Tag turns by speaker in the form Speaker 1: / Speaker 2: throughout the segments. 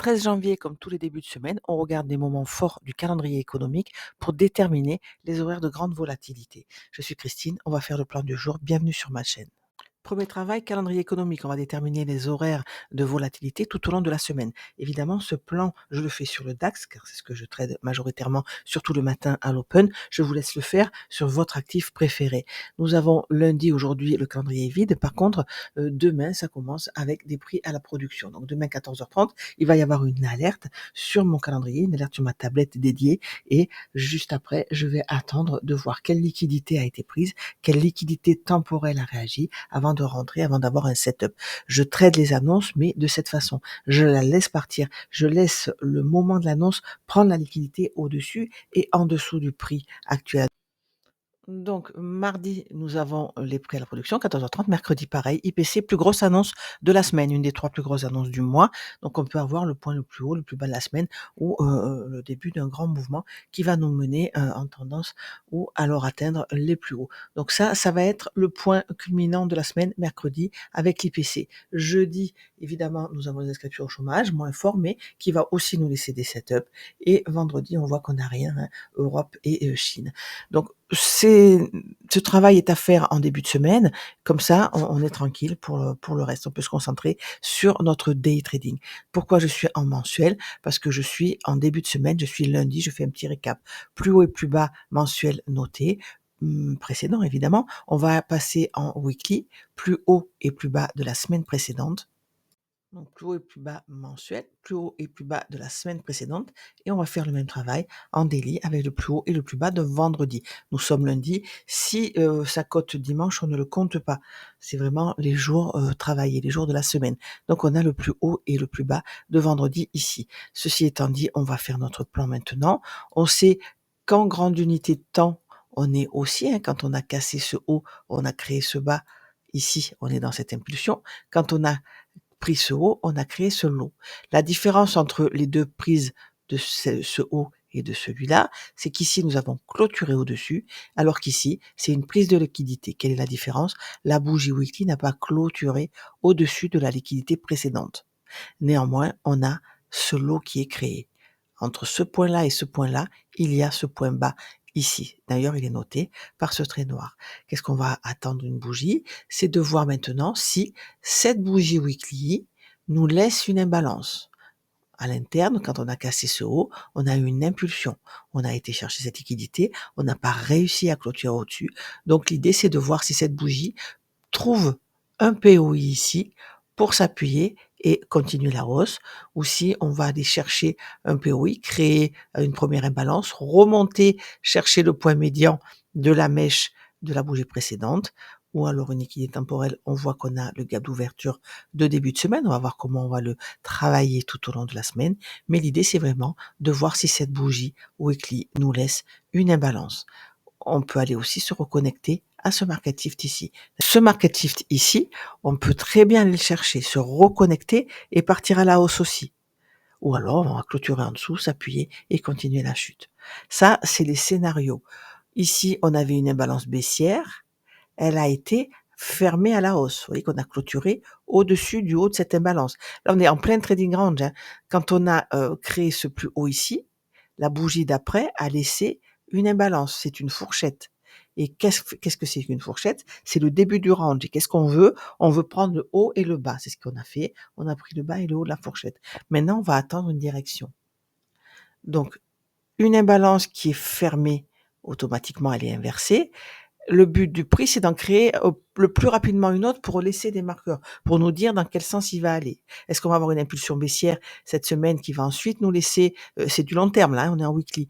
Speaker 1: 13 janvier, comme tous les débuts de semaine, on regarde les moments forts du calendrier économique pour déterminer les horaires de grande volatilité. Je suis Christine, on va faire le plan du jour. Bienvenue sur ma chaîne. Premier travail, calendrier économique. On va déterminer les horaires de volatilité tout au long de la semaine. Évidemment, ce plan, je le fais sur le DAX, car c'est ce que je trade majoritairement, surtout le matin à l'open. Je vous laisse le faire sur votre actif préféré. Nous avons lundi, aujourd'hui, le calendrier est vide. Par contre, demain, ça commence avec des prix à la production. Donc demain, 14h30, il va y avoir une alerte sur mon calendrier, une alerte sur ma tablette dédiée. Et juste après, je vais attendre de voir quelle liquidité a été prise, quelle liquidité temporelle a réagi avant de rentrer, avant d'avoir un setup. Je trade les annonces, mais de cette façon. Je la laisse partir. Je laisse le moment de l'annonce prendre la liquidité au-dessus et en dessous du prix actuel. Donc, mardi, nous avons les prix à la production, 14h30. Mercredi, pareil. IPC, plus grosse annonce de la semaine, une des 3 plus grosses annonces du mois. Donc, on peut avoir le point le plus haut, le plus bas de la semaine ou le début d'un grand mouvement qui va nous mener en tendance ou alors atteindre les plus hauts. Donc, ça va être le point culminant de la semaine, mercredi, avec l'IPC. Jeudi, évidemment, nous avons les inscriptions au chômage, moins fort, mais qui va aussi nous laisser des setups. Et vendredi, on voit qu'on n'a rien, hein, Europe et Chine. Donc, ce travail est à faire en début de semaine, comme ça on est tranquille pour le reste. On peut se concentrer sur notre day trading. Pourquoi je suis en mensuel? Parce que je suis en début de semaine, je suis lundi, je fais un petit récap. Plus haut et plus bas mensuel noté, précédent évidemment. On va passer en weekly, plus haut et plus bas de la semaine précédente. Donc plus haut et plus bas mensuel, plus haut et plus bas de la semaine précédente, et on va faire le même travail en daily avec le plus haut et le plus bas de vendredi. Nous sommes lundi. Si ça cote dimanche, on ne le compte pas. C'est vraiment les jours travaillés, les jours de la semaine. Donc on a le plus haut et le plus bas de vendredi ici. Ceci étant dit, on va faire notre plan maintenant. On sait qu'en grande unité de temps, on est aussi, quand on a cassé ce haut, on a créé ce bas. Ici, on est dans cette impulsion. Quand on a pris ce haut, on a créé ce low. La différence entre les deux prises de ce haut et de celui-là, c'est qu'ici, nous avons clôturé au-dessus, alors qu'ici, c'est une prise de liquidité. Quelle est la différence? La bougie weekly n'a pas clôturé au-dessus de la liquidité précédente. Néanmoins, on a ce lot qui est créé. Entre ce point-là et ce point-là, il y a ce point bas ici. D'ailleurs, il est noté par ce trait noir. Qu'est-ce qu'on va attendre d'une bougie? C'est de voir maintenant si cette bougie weekly nous laisse une imbalance. À l'interne, quand on a cassé ce haut, on a eu une impulsion. On a été chercher cette liquidité, on n'a pas réussi à clôturer au-dessus. Donc l'idée, c'est de voir si cette bougie trouve un POI ici pour s'appuyer et continuer la hausse, ou si on va aller chercher un POI, créer une première imbalance, remonter, chercher le point médian de la mèche de la bougie précédente, ou alors une liquidité temporelle, on voit qu'on a le gap d'ouverture de début de semaine, on va voir comment on va le travailler tout au long de la semaine, mais l'idée c'est vraiment de voir si cette bougie weekly nous laisse une imbalance. On peut aller aussi se reconnecter à ce market shift ici. Ce market shift ici, on peut très bien aller le chercher, se reconnecter et partir à la hausse aussi. Ou alors, on va clôturer en dessous, s'appuyer et continuer la chute. Ça, c'est les scénarios. Ici, on avait une imbalance baissière. Elle a été fermée à la hausse. Vous voyez qu'on a clôturé au-dessus du haut de cette imbalance. Là, on est en plein trading range. Quand on a créé ce plus haut ici, la bougie d'après a laissé une imbalance. C'est une fourchette. Et qu'est-ce que c'est qu'une fourchette? C'est le début du range. Et qu'est-ce qu'on veut? On veut prendre le haut et le bas. C'est ce qu'on a fait. On a pris le bas et le haut de la fourchette. Maintenant, on va attendre une direction. Donc, une imbalance qui est fermée, automatiquement, elle est inversée. Le but du prix, c'est d'en créer le plus rapidement une autre pour laisser des marqueurs, pour nous dire dans quel sens il va aller. Est-ce qu'on va avoir une impulsion baissière cette semaine qui va ensuite nous laisser, c'est du long terme là, on est en weekly.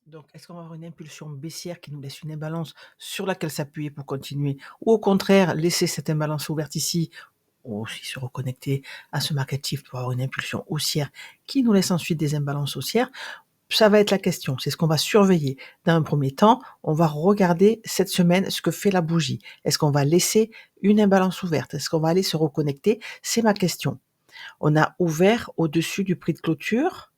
Speaker 1: Donc, est-ce qu'on va avoir une impulsion baissière qui nous laisse une imbalance sur laquelle s'appuyer pour continuer, ou au contraire laisser cette imbalance ouverte ici, ou aussi se reconnecter à ce market shift pour avoir une impulsion haussière qui nous laisse ensuite des imbalances haussières? Ça va être la question, c'est ce qu'on va surveiller. Dans un premier temps, on va regarder cette semaine ce que fait la bougie. Est-ce qu'on va laisser une imbalance ouverte? Est-ce qu'on va aller se reconnecter? C'est ma question. On a ouvert au-dessus du prix de clôture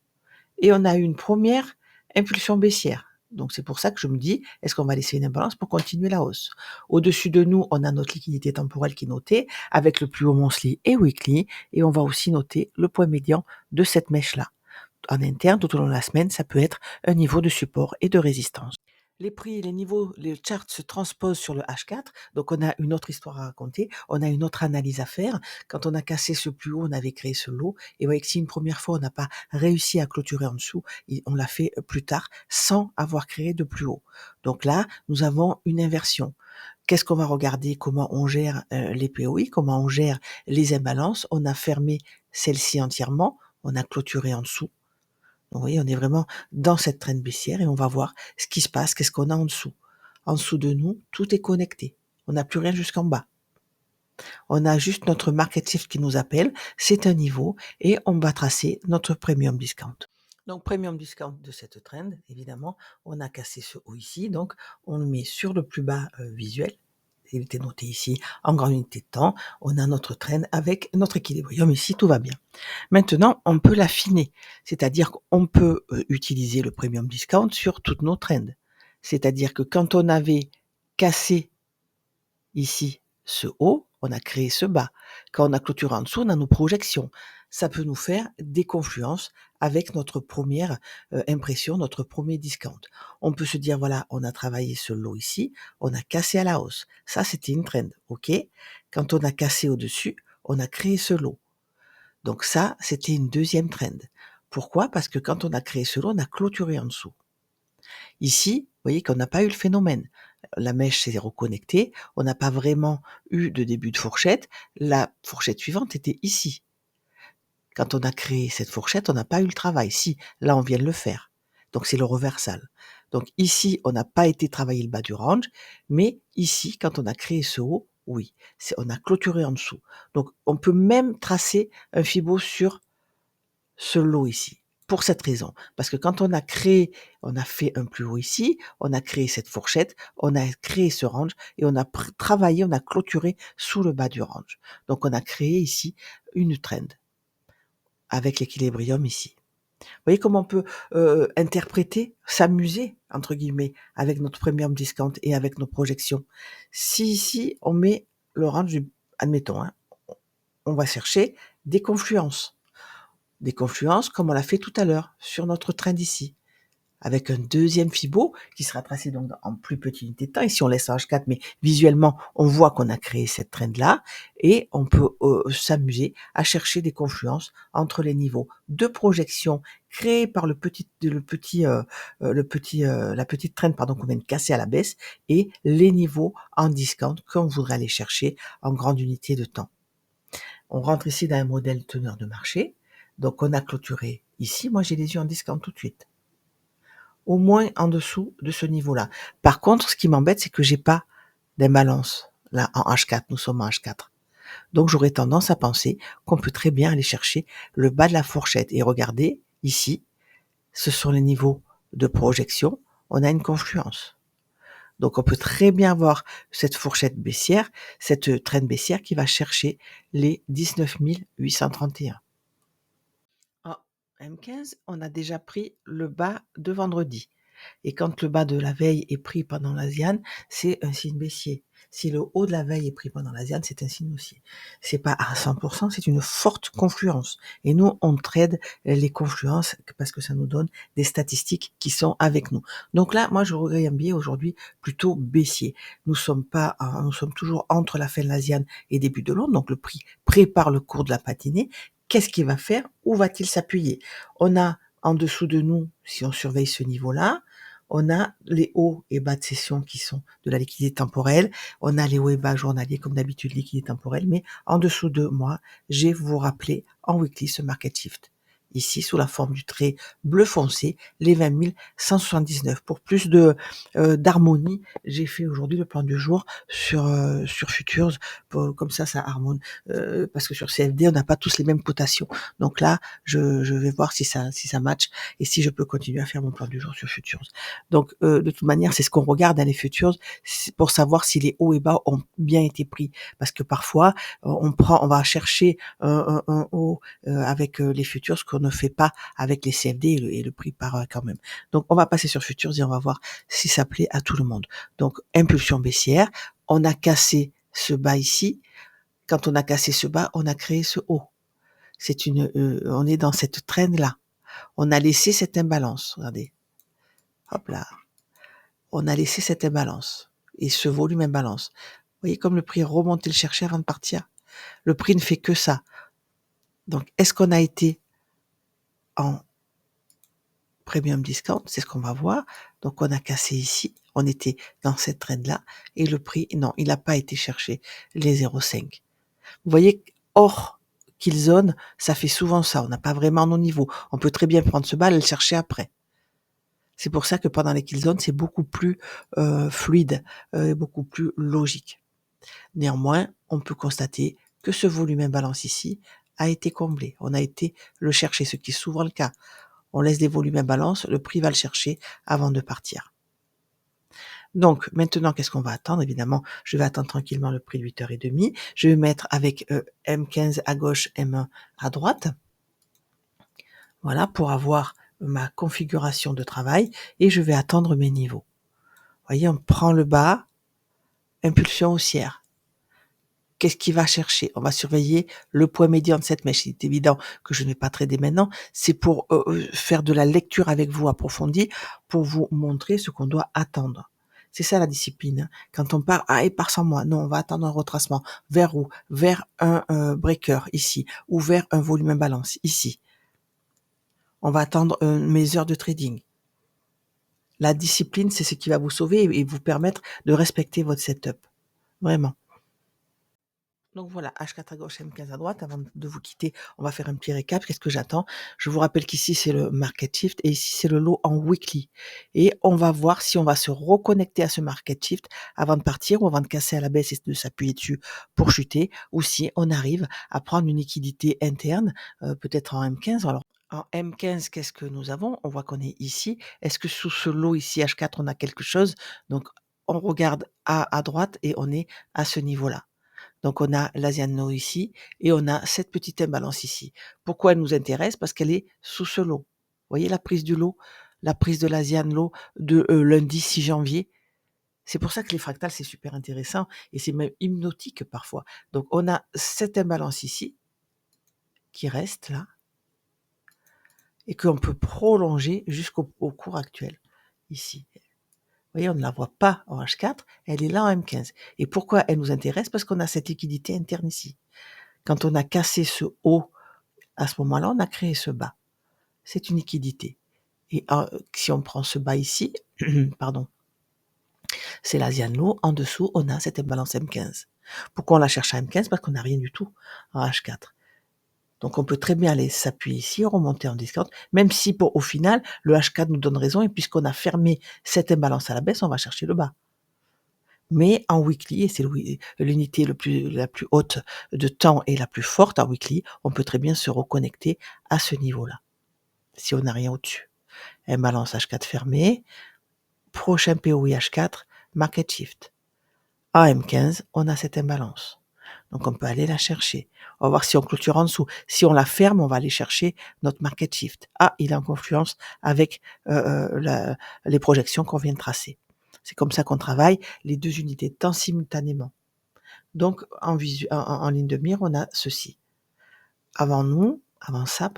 Speaker 1: et on a eu une première impulsion baissière. Donc c'est pour ça que je me dis: «Est-ce qu'on va laisser une imbalance pour continuer la hausse?» Au-dessus de nous, on a notre liquidité temporelle qui est notée avec le plus haut monthly et weekly et on va aussi noter le point médian de cette mèche-là. En interne, tout au long de la semaine, ça peut être un niveau de support et de résistance. Les prix, les niveaux, les charts se transposent sur le H4, donc on a une autre histoire à raconter, on a une autre analyse à faire. Quand on a cassé ce plus haut, on avait créé ce lot, et vous voyez que si une première fois on n'a pas réussi à clôturer en dessous, on l'a fait plus tard sans avoir créé de plus haut. Donc là, nous avons une inversion. Qu'est-ce qu'on va regarder? Comment on gère les POI, comment on gère les imbalances. On a fermé celle-ci entièrement, on a clôturé en dessous. Donc, vous voyez, on est vraiment dans cette trend baissière et on va voir ce qui se passe, qu'est-ce qu'on a en dessous. En dessous de nous, tout est connecté. On n'a plus rien jusqu'en bas. On a juste notre market shift qui nous appelle, c'est un niveau et on va tracer notre premium discount. Donc premium discount de cette trend, évidemment, on a cassé ce haut ici, donc on le met sur le plus bas visuel. Il était noté ici en grande unité de temps. On a notre trend avec notre équilibrium ici, tout va bien. Maintenant, on peut l'affiner, c'est-à-dire qu'on peut utiliser le premium discount sur toutes nos trends. C'est-à-dire que quand on avait cassé ici ce haut, on a créé ce bas. Quand on a clôturé en dessous, on a nos projections. Ça peut nous faire des confluences avec notre première impression, notre premier discount. On peut se dire, voilà, on a travaillé ce lot ici, on a cassé à la hausse. Ça, c'était une trend, ok? Quand on a cassé au-dessus, on a créé ce lot. Donc ça, c'était une deuxième trend. Pourquoi? Parce que quand on a créé ce lot, on a clôturé en dessous. Ici, vous voyez qu'on n'a pas eu le phénomène. La mèche s'est reconnectée, on n'a pas vraiment eu de début de fourchette. La fourchette suivante était ici. Quand on a créé cette fourchette, on n'a pas eu le travail. Si, là, on vient de le faire. Donc c'est le reversal. Donc ici, on n'a pas été travailler le bas du range, mais ici, quand on a créé ce haut, oui, on a clôturé en dessous. Donc on peut même tracer un Fibo sur ce lot ici. Pour cette raison, parce que quand on a fait un plus haut ici, on a créé cette fourchette, on a créé ce range et on a travaillé, on a clôturé sous le bas du range. Donc on a créé ici une trend avec l'équilibrium ici. Vous voyez comment on peut interpréter, s'amuser entre guillemets avec notre premium discount et avec nos projections. Si ici on met le range, admettons, hein, on va chercher des confluences comme on l'a fait tout à l'heure sur notre trend ici, avec un deuxième Fibo qui sera tracé donc en plus petite unité de temps. Ici, on laisse en H4, mais visuellement, on voit qu'on a créé cette trend-là et on peut s'amuser à chercher des confluences entre les niveaux de projection créés par la petite trend qu'on vient de casser à la baisse et les niveaux en discount qu'on voudrait aller chercher en grande unité de temps. On rentre ici dans un modèle teneur de marché. Donc, on a clôturé ici. Moi, j'ai les yeux en discount tout de suite. Au moins en dessous de ce niveau-là. Par contre, ce qui m'embête, c'est que j'ai pas d'imbalance. Là, en H4, nous sommes en H4. Donc, j'aurais tendance à penser qu'on peut très bien aller chercher le bas de la fourchette. Et regardez, ici, ce sont les niveaux de projection. On a une confluence. Donc, on peut très bien avoir cette fourchette baissière, cette trend baissière qui va chercher les 19 831. En M15, on a déjà pris le bas de vendredi. Et quand le bas de la veille est pris pendant l'Asian, c'est un signe baissier. Si le haut de la veille est pris pendant l'Asian, c'est un signe haussier. C'est pas à 100%, c'est une forte confluence. Et nous, on trade les confluences parce que ça nous donne des statistiques qui sont avec nous. Donc là, moi, je regrette un billet aujourd'hui plutôt baissier. Nous sommes toujours entre la fin de l'Asian et début de Londres. Donc le prix prépare le cours de la patinée. Qu'est-ce qu'il va faire? Où va-t-il s'appuyer? On a en dessous de nous, si on surveille ce niveau-là, on a les hauts et bas de session qui sont de la liquidité temporelle. On a les hauts et bas journaliers, comme d'habitude, liquidité temporelle. Mais en dessous de moi, je vais vous rappeler en weekly ce market shift. Ici, sous la forme du trait bleu foncé, les 20 179. Pour plus d'harmonie, j'ai fait aujourd'hui le plan du jour sur Futures. Comme ça harmone. Parce que sur CFD, on n'a pas tous les mêmes cotations. Donc là, je vais voir si ça match et si je peux continuer à faire mon plan du jour sur Futures. Donc, de toute manière, c'est ce qu'on regarde dans les Futures pour savoir si les hauts et bas ont bien été pris. Parce que parfois, on va chercher un haut avec les Futures qu'on ne fait pas avec les CFD et le prix part quand même. Donc, on va passer sur Futures et on va voir si ça plaît à tout le monde. Donc, impulsion baissière, on a cassé ce bas ici. Quand on a cassé ce bas, on a créé ce haut. On est dans cette trend-là. On a laissé cette imbalance. Regardez. Hop là. On a laissé cette imbalance. Et ce volume imbalance. Vous voyez comme le prix est remonté le chercher avant de partir. Le prix ne fait que ça. Donc, est-ce qu'on a été en premium discount? C'est ce qu'on va voir. Donc, on a cassé ici. On était dans cette trend-là. Et le prix, non, il n'a pas été chercher les 0,5. Vous voyez, hors kill zone, ça fait souvent ça. On n'a pas vraiment nos niveaux. On peut très bien prendre ce bas et le chercher après. C'est pour ça que pendant les kill zones, c'est beaucoup plus fluide, beaucoup plus logique. Néanmoins, on peut constater que ce volume imbalance ici a été comblé. On a été le chercher, ce qui est souvent le cas. On laisse des volumes imbalance, le prix va le chercher avant de partir. Donc, maintenant, qu'est-ce qu'on va attendre? Évidemment, je vais attendre tranquillement le prix de 8h30. Je vais mettre avec M15 à gauche, M1 à droite. Voilà, pour avoir ma configuration de travail. Et je vais attendre mes niveaux. Vous voyez, on prend le bas, impulsion haussière. Qu'est-ce qu'il va chercher? On va surveiller le point médian de cette mèche. Il est évident que je ne vais pas trader maintenant. C'est pour faire de la lecture avec vous approfondie, pour vous montrer ce qu'on doit attendre. C'est ça la discipline. Quand on part, il part sans moi. Non, on va attendre un retracement. Vers où? Vers un breaker ici, ou vers un volume imbalance ici. On va attendre mes heures de trading. La discipline, c'est ce qui va vous sauver et vous permettre de respecter votre setup. Vraiment. Donc voilà, H4 à gauche, M15 à droite. Avant de vous quitter, on va faire un petit récap. Qu'est-ce que j'attends? Je vous rappelle qu'ici, c'est le market shift et ici, c'est le lot en weekly. Et on va voir si on va se reconnecter à ce market shift avant de partir ou avant de casser à la baisse et de s'appuyer dessus pour chuter, ou si on arrive à prendre une liquidité interne, peut-être en M15. Alors, en M15, qu'est-ce que nous avons? On voit qu'on est ici. Est-ce que sous ce lot ici, H4, on a quelque chose? Donc, on regarde à droite et on est à ce niveau-là. Donc, on a l'Asian Low ici et on a cette petite imbalance ici. Pourquoi elle nous intéresse? Parce qu'elle est sous ce lot. Vous voyez la prise du lot? La prise de l'Asian Low de lundi 6 janvier. C'est pour ça que les fractales, c'est super intéressant et c'est même hypnotique parfois. Donc, on a cette imbalance ici qui reste là et qu'on peut prolonger jusqu'au cours actuel ici. Vous voyez, on ne la voit pas en H4, elle est là en M15. Et pourquoi elle nous intéresse? Parce qu'on a cette liquidité interne ici. Quand on a cassé ce haut, à ce moment-là, on a créé ce bas. C'est une liquidité. Et si on prend ce bas ici, pardon, c'est l'Asian Low. En dessous, on a cette imbalance M15. Pourquoi on la cherche à M15? Parce qu'on n'a rien du tout en H4. Donc on peut très bien aller s'appuyer ici, remonter en discount, même si au final, le H4 nous donne raison, et puisqu'on a fermé cette imbalance à la baisse, on va chercher le bas. Mais en weekly, et c'est l'unité la plus haute de temps et la plus forte en weekly, on peut très bien se reconnecter à ce niveau-là, si on n'a rien au-dessus. Imbalance H4 fermée, prochain POI H4, market shift. En M15, on a cette imbalance. Donc on peut aller la chercher. On va voir si on clôture en dessous. Si on la ferme, on va aller chercher notre market shift. Il est en confluence avec les projections qu'on vient de tracer. C'est comme ça qu'on travaille les deux unités de temps simultanément. Donc en ligne de mire, on a ceci. Avant ça,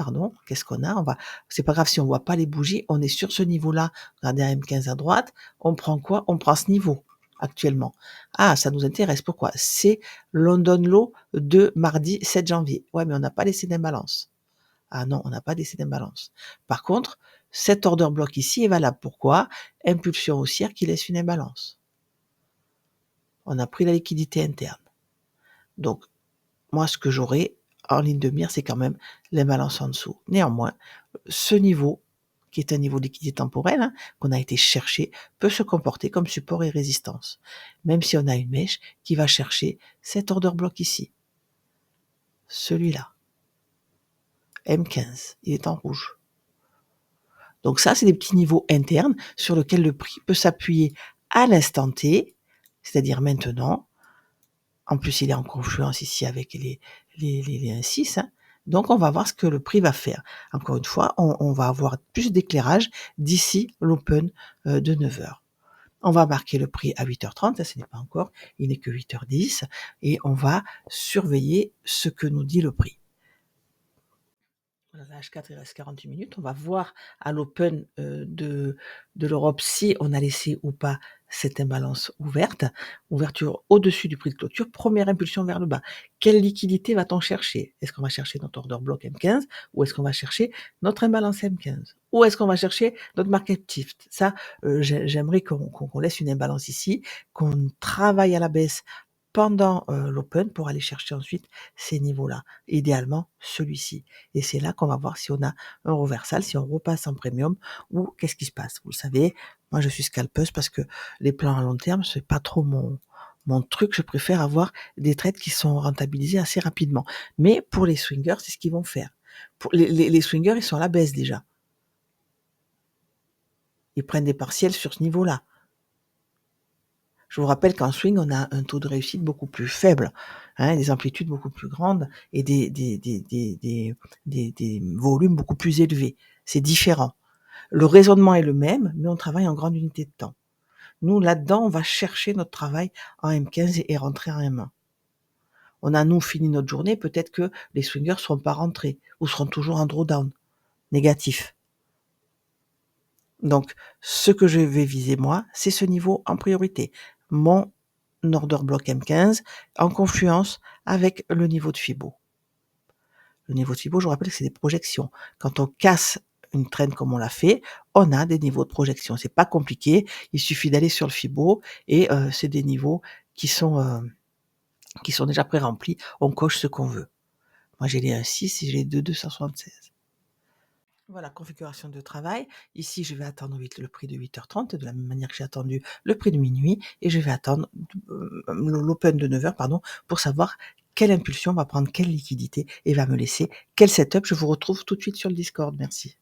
Speaker 1: qu'est-ce qu'on a? C'est pas grave si on voit pas les bougies, on est sur ce niveau-là. Regardez un M15 à droite, on prend quoi? On prend ce niveau actuellement. Ça nous intéresse. Pourquoi? C'est London Low de mardi 7 janvier. Ouais, mais on n'a pas laissé d'imbalance. Non, on n'a pas laissé d'imbalance. Par contre, cet order block ici est valable. Pourquoi? Impulsion haussière qui laisse une imbalance. On a pris la liquidité interne. Donc, moi, ce que j'aurai en ligne de mire, c'est quand même l'imbalance en dessous. Néanmoins, ce niveau, qui est un niveau de liquidité temporelle, qu'on a été chercher, peut se comporter comme support et résistance. Même si on a une mèche qui va chercher cet order block ici. Celui-là. M15, il est en rouge. Donc ça, c'est des petits niveaux internes sur lesquels le prix peut s'appuyer à l'instant T, c'est-à-dire maintenant. En plus, il est en confluence ici avec les 1,6. Donc on va voir ce que le prix va faire. Encore une fois, on va avoir plus d'éclairage d'ici l'open, de 9 heures. On va marquer le prix à 8h30, ça ce n'est pas encore, il n'est que 8h10 et on va surveiller ce que nous dit le prix. Voilà, la H4, il reste 48 minutes. On va voir à l'open de l'Europe si on a laissé ou pas cette imbalance ouverte. Ouverture au-dessus du prix de clôture, première impulsion vers le bas. Quelle liquidité va-t-on chercher? Est-ce qu'on va chercher notre order block M15 ou est-ce qu'on va chercher notre imbalance M15? Ou est-ce qu'on va chercher notre market shift? Ça, j'aimerais qu'on laisse une imbalance ici, qu'on travaille à la baisse pendant l'open pour aller chercher ensuite ces niveaux-là. Idéalement, celui-ci. Et c'est là qu'on va voir si on a un reversal, si on repasse en premium ou qu'est-ce qui se passe. Vous le savez, moi je suis scalpeuse parce que les plans à long terme, c'est pas trop mon truc. Je préfère avoir des trades qui sont rentabilisés assez rapidement. Mais pour les swingers, c'est ce qu'ils vont faire. Pour les swingers, ils sont à la baisse déjà. Ils prennent des partiels sur ce niveau-là. Je vous rappelle qu'en swing, on a un taux de réussite beaucoup plus faible, des amplitudes beaucoup plus grandes et des volumes beaucoup plus élevés. C'est différent. Le raisonnement est le même, mais on travaille en grande unité de temps. Nous, là-dedans, on va chercher notre travail en M15 et rentrer en M1. On a, nous, fini notre journée, peut-être que les swingers ne seront pas rentrés ou seront toujours en drawdown, négatif. Donc, ce que je vais viser, moi, c'est ce niveau en priorité. Mon order block M15 en confluence avec le niveau de Fibo. Le niveau de Fibo, je vous rappelle que c'est des projections. Quand on casse une trend comme on l'a fait, on a des niveaux de projection. C'est pas compliqué, il suffit d'aller sur le Fibo et c'est des niveaux qui sont déjà pré-remplis. On coche ce qu'on veut. Moi, j'ai les 1,6 et j'ai les 2,276. Voilà, configuration de travail. Ici, je vais attendre le prix de 8h30, de la même manière que j'ai attendu le prix de minuit, et je vais attendre l'open de 9h, pour savoir quelle impulsion va prendre quelle liquidité et va me laisser quel setup. Je vous retrouve tout de suite sur le Discord. Merci.